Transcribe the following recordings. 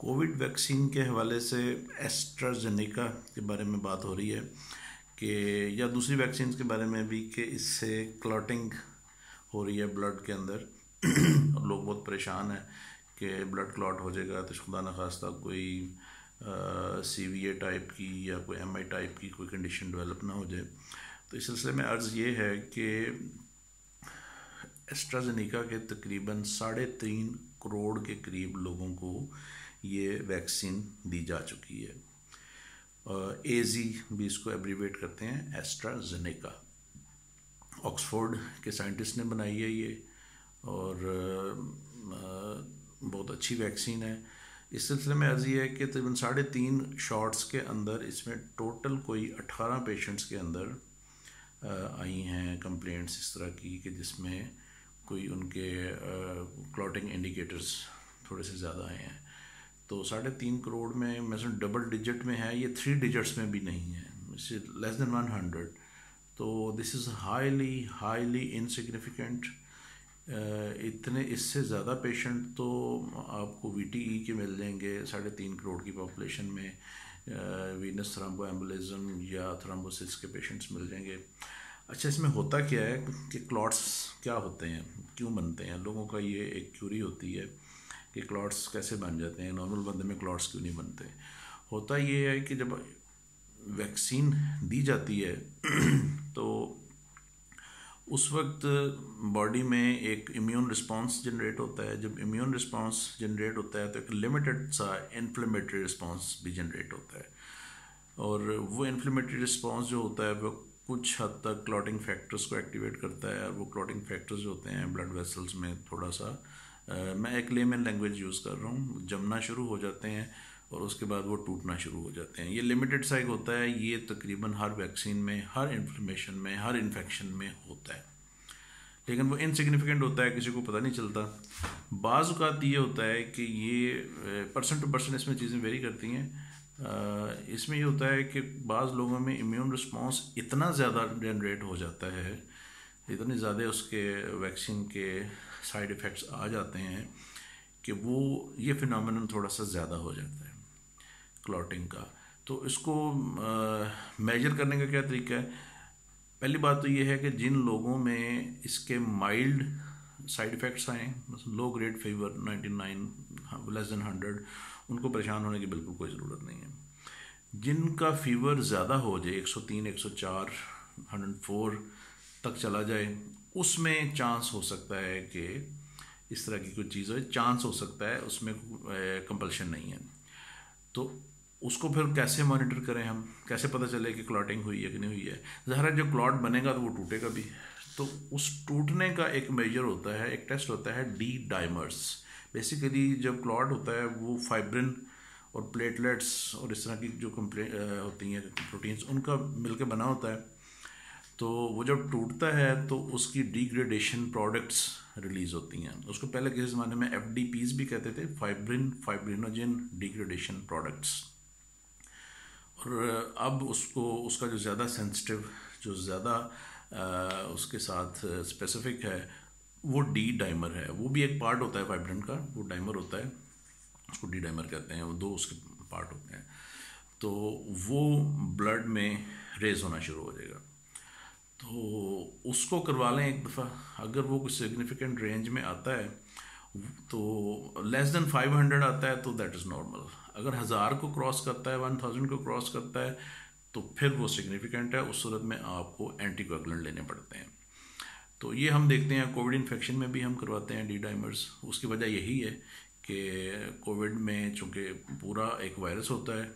Covid vaccine के हवाले से एस्ट्राजेनेका के बारे में बात हो रही है कि या दूसरी वैक्सीन के बारे में भी कि इससे क्लॉटिंग हो रही है ब्लड के अंदर और लोग बहुत परेशान हैं कि ब्लड क्लॉट हो जाएगा तो खुदा न खास्ता कोई सीवीए टाइप की या कोई एमआई टाइप की कोई कंडीशन डेवलप ना हो जाए। तो इस सिलसिले में अर्ज़ ये है कि एस्ट्राजेनेका के तकरीबन 3.5 करोड़ के करीब लोगों को ये वैक्सीन दी जा चुकी है। एजी भी इसको एब्रीवेट करते हैं, एस्ट्राजेनेका। ऑक्सफोर्ड के साइंटिस्ट ने बनाई है ये और बहुत अच्छी वैक्सीन है। इस सिलसिले में अर्ज़ी है कि तकरीबन 3.5 शॉट्स के अंदर इसमें टोटल कोई 18 पेशेंट्स के अंदर आई हैं कंप्लेंट्स इस तरह की कि जिसमें कोई उनके क्लॉटिंग इंडिकेटर्स थोड़े से ज़्यादा आए हैं। तो 3.5 करोड़ में मैं डबल डिजिट में है, ये 3 डिजिट्स में भी नहीं है, लेस देन 100। तो दिस इज़ हाईली इनसिग्निफिकेंट। इतने इससे ज़्यादा पेशेंट तो आपको वीटीई के मिल जाएंगे 3.5 करोड़ की पॉपुलेशन में। वीनस थ्रोम्बोएम्बोलिज्म या थ्रोम्बोसिस के पेशेंट्स मिल जाएंगे। अच्छा, इसमें होता क्या है कि क्लॉट्स क्या होते हैं, क्यों बनते हैं? लोगों का ये एक क्यूरी होती है कि क्लॉट्स कैसे बन जाते हैं, नॉर्मल बंदे में क्लॉट्स क्यों नहीं बनते। होता ये है कि जब वैक्सीन दी जाती है तो उस वक्त बॉडी में एक इम्यून रिस्पांस जनरेट होता है। जब इम्यून रिस्पांस जनरेट होता है तो एक लिमिटेड सा इन्फ्लेमेटरी रिस्पांस भी जनरेट होता है, और वो इन्फ्लेमेटरी रिस्पांस जो होता है वो कुछ हद तक क्लॉटिंग फैक्टर्स को एक्टिवेट करता है। और वो क्लॉटिंग फैक्टर्स जो होते हैं ब्लड वेसल्स में थोड़ा सा मैं एक लेमन लैंग्वेज यूज़ कर रहा हूँ, जमना शुरू हो जाते हैं और उसके बाद वो टूटना शुरू हो जाते हैं। ये लिमिटेड सा एक होता है, ये तकरीबन हर वैक्सीन में, हर इन्फ्लेमेशन में, हर इन्फेक्शन में होता है, लेकिन वो इनसिग्निफिकेंट होता है, किसी को पता नहीं चलता। बाज़ औक़ात ये होता है कि ये पर्सन टू पर्सन इसमें चीज़ें वेरी करती हैं। इसमें ये होता है कि बाज़ लोगों में इम्यून रिस्पॉन्स इतना ज़्यादा जनरेट हो जाता है, इतने ज़्यादा उसके वैक्सीन के साइड इफ़ेक्ट्स आ जाते हैं कि वो ये फिनोमेनन थोड़ा सा ज़्यादा हो जाता है क्लॉटिंग का। तो इसको मेजर करने का क्या तरीका है? पहली बात तो ये है कि जिन लोगों में इसके माइल्ड साइड इफ़ेक्ट्स आए, low grade fever 99 less than 100, उनको परेशान होने की बिल्कुल कोई ज़रूरत नहीं है। जिनका फीवर ज़्यादा हो जाए, 103, 104, 104 तक चला जाए, उसमें चांस हो सकता है कि इस तरह की कोई चीज़ हो, चांस हो सकता है, उसमें कंपल्शन नहीं है। तो उसको फिर कैसे मॉनिटर करें हम, कैसे पता चले कि क्लॉटिंग हुई है कि नहीं हुई है? ज़ाहिर है जब क्लॉट बनेगा तो वो टूटेगा भी, तो उस टूटने का एक मेजर होता है, एक टेस्ट होता है डी डाइमर्स। बेसिकली जब क्लॉट होता है वो फाइब्रिन और प्लेटलेट्स और इस तरह की जो होती हैं प्रोटीन्स, उनका मिलकर बना होता है। तो वो जब टूटता है तो उसकी डिग्रेडेशन प्रोडक्ट्स रिलीज़ होती हैं। उसको पहले किसी ज़माने में FDPs भी कहते थे, फाइब्रिनोजन डिग्रेडेशन प्रोडक्ट्स। और अब उसका जो ज़्यादा सेंसिटिव, जो ज़्यादा उसके साथ स्पेसिफिक है, वो डी डाइमर है। वो भी एक पार्ट होता है फाइब्रिन का, वो डाइमर होता है, उसको डी डाइमर कहते हैं। वो 2 उसके पार्ट होते हैं। तो वो ब्लड में रेज होना शुरू हो जाएगा, तो उसको करवा लें एक दफ़ा। अगर वो कुछ सिग्निफिकेंट रेंज में आता है तो लेस देन 500 आता है तो दैट इज़ नॉर्मल। अगर 1000 को क्रॉस करता है, 1000 को क्रॉस करता है, तो फिर वो सिग्निफिकेंट है। उस सूरत में आपको एंटीकोएगुलेंट लेने पड़ते हैं। तो ये हम देखते हैं कोविड इन्फेक्शन में भी हम करवाते हैं डी डाइमर्स। उसकी वजह यही है कि कोविड में चूँकि पूरा एक वायरस होता है,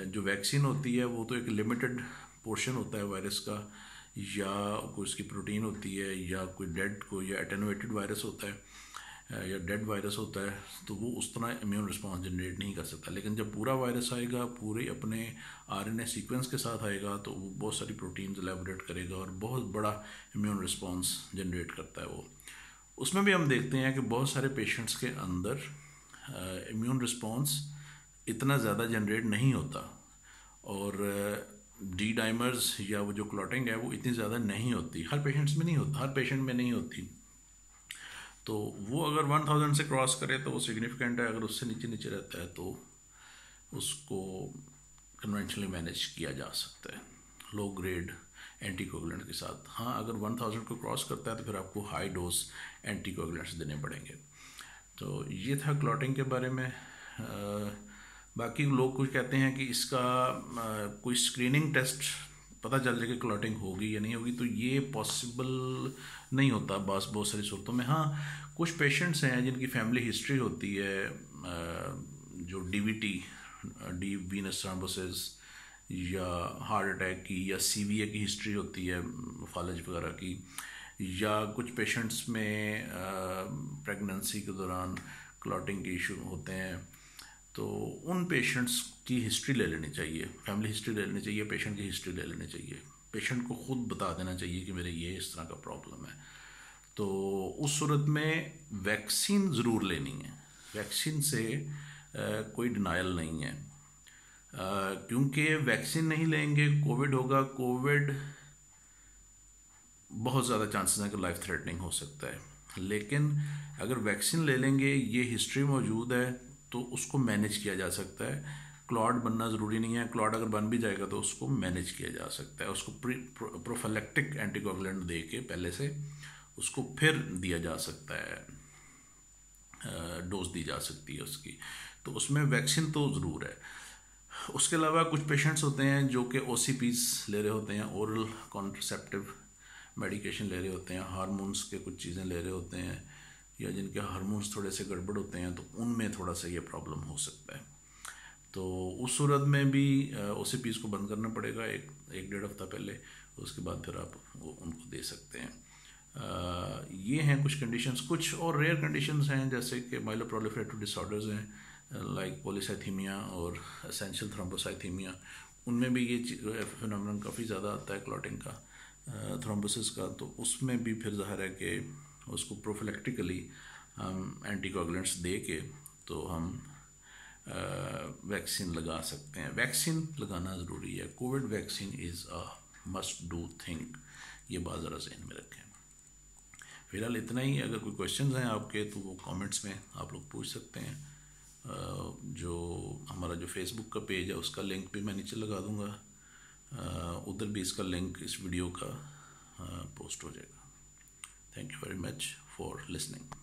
जो वैक्सीन होती है वो तो एक लिमिटेड पोर्शन होता है वायरस का, या कोई उसकी प्रोटीन होती है, या कोई डेड को या एटेनुएटेड वायरस होता है, या डेड वायरस होता है, तो वो उस तरह इम्यून रिस्पॉन्स जनरेट नहीं कर सकता। लेकिन जब पूरा वायरस आएगा, पूरे अपने RNA सीक्वेंस के साथ आएगा, तो वो बहुत सारी प्रोटीन्स एलैबोरेट करेगा और बहुत बड़ा इम्यून रिस्पॉन्स जनरेट करता है वो। उसमें भी हम देखते हैं कि बहुत सारे पेशेंट्स के अंदर इम्यून रिस्पॉन्स इतना ज़्यादा जनरेट नहीं होता, और डी डाइमर्स या वो जो क्लॉटिंग है वो इतनी ज़्यादा नहीं होती, हर पेशेंट्स में नहीं होता, हर पेशेंट में नहीं होती। तो वो अगर 1000 से क्रॉस करे तो वो सिग्निफिकेंट है, अगर उससे नीचे नीचे रहता है तो उसको कन्वेंशनली मैनेज किया जा सकता है लो ग्रेड एंटीकोगुलेंट के साथ। हाँ, अगर 1000 को क्रॉस करता है तो फिर आपको हाई डोज एंटीकोगुलेंट्स देने पड़ेंगे। तो ये था क्लॉटिंग के बारे में। बाकी लोग कुछ कहते हैं कि इसका कोई स्क्रीनिंग टेस्ट पता चल जाए कि क्लॉटिंग होगी या नहीं होगी, तो ये पॉसिबल नहीं होता बस बहुत सारी सूरतों में। हाँ, कुछ पेशेंट्स हैं जिनकी फैमिली हिस्ट्री होती है जो डीवीटी, डीप वीनस थ्रोम्बोसिस या हार्ट अटैक की या सीवीए की हिस्ट्री होती है, फालज वगैरह की, या कुछ पेशेंट्स में प्रेगनेंसी के दौरान क्लॉटिंग के इशू होते हैं। तो उन पेशेंट्स की हिस्ट्री ले लेनी चाहिए, फैमिली हिस्ट्री ले लेनी चाहिए, पेशेंट की हिस्ट्री ले लेनी चाहिए। पेशेंट को खुद बता देना चाहिए कि मेरे ये इस तरह का प्रॉब्लम है। तो उस सूरत में वैक्सीन ज़रूर लेनी है, वैक्सीन से कोई डिनायल नहीं है, क्योंकि वैक्सीन नहीं लेंगे कोविड होगा। कोविड बहुत ज़्यादा चांसेस हैं कि लाइफ थ्रेटनिंग हो सकता है, लेकिन अगर वैक्सीन ले लेंगे, ये हिस्ट्री मौजूद है तो उसको मैनेज किया जा सकता है। क्लॉट बनना ज़रूरी नहीं है, क्लॉट अगर बन भी जाएगा तो उसको मैनेज किया जा सकता है, उसको प्रोफिलैक्टिक एंटीकोगुलेंट दे के पहले से उसको फिर दिया जा सकता है, डोज दी जा सकती है उसकी। तो उसमें वैक्सीन तो ज़रूर है। उसके अलावा कुछ पेशेंट्स होते हैं जो कि OCPs ले रहे होते हैं, ओरल कॉन्ट्रसेप्टिव मेडिकेशन ले रहे होते हैं, हार्मोन्स के कुछ चीज़ें ले रहे होते हैं, या जिनके हार्मोन्स थोड़े से गड़बड़ होते हैं, तो उनमें थोड़ा सा ये प्रॉब्लम हो सकता है। तो उस सूरत में भी OCPs को बंद करना पड़ेगा एक डेढ़ हफ्ता पहले, उसके बाद फिर आप उनको दे सकते हैं। ये हैं कुछ कंडीशंस। कुछ और रेयर कंडीशंस हैं जैसे कि माइलोप्रोलिफरेटिव डिसऑर्डर्स हैं लाइक पॉलीसाइथीमिया और एसेंशियल थ्रोम्बोसाइथीमिया, उनमें भी ये फिनोमेनन काफ़ी ज़्यादा आता है क्लॉटिंग का, थ्रोम्बोसिस का। तो उसमें भी फिर ज़ाहिर है कि उसको प्रोफिलैक्टिकली हम एंटीकोगुलेंट्स दे के तो हम वैक्सीन लगा सकते हैं। वैक्सीन लगाना ज़रूरी है, Covid vaccine is a must do thing, ये बात ज़रा ज़हन में रखें। फ़िलहाल इतना ही। अगर कोई क्वेश्चंस हैं आपके तो वो कमेंट्स में आप लोग पूछ सकते हैं। जो हमारा जो फेसबुक का पेज है उसका लिंक भी मैं नीचे लगा दूँगा, उधर भी इसका लिंक इस वीडियो का पोस्ट हो जाएगा। Thank you very much for listening.